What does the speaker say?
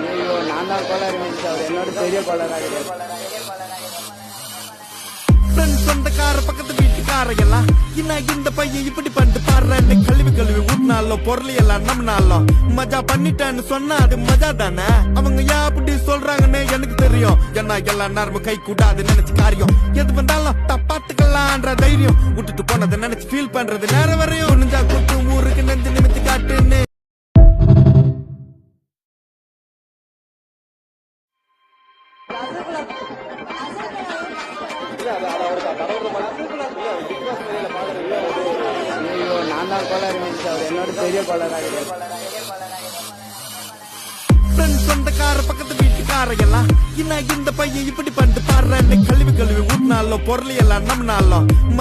ஐயோ நான் தான் கோளாறு சார் என்னோட பெரிய கோளாறாக சொந்தக்கார பக்கத்து வீட்டுக்காரையெல்லாம் இன்னும் இந்த பையன் இப்படி பண்ணிட்டு பாடுறேன்னு கழுவி ஊட்டினாலும் பொருள் எல்லாம் நம்மனாலும் மஜா பண்ணிட்டேன்னு சொன்னா அது மஜா தானே. அவங்க ஏன் அப்படி சொல்றாங்கன்னு எனக்கு தெரியும். ஏன்னா எல்லா நேரமும் கை கூடாது நினைச்சு காரியம் எது வந்தாலும் தப்பாத்துக்கலான்ற தைரியம் விட்டுட்டு போனதை நினைச்சு ஃபீல் பண்றது நேரம் வரையும் நெஞ்சா கூட்டு ஊருக்கு நெஞ்சு நிமித்தி காட்டுன்னு ஐயோ நான் தான் கோளாறு சார் என்னோட பெரிய கோளாறாக சொந்தக்கார பக்கத்து வீட்டுக்காரையெல்லாம் இன்னும் இந்த பையன் இப்படி பண்ணிட்டு பாடுறேன்னு கழுவி ஊட்டினாலும் பொருள் எல்லாம் நம்மனாலும்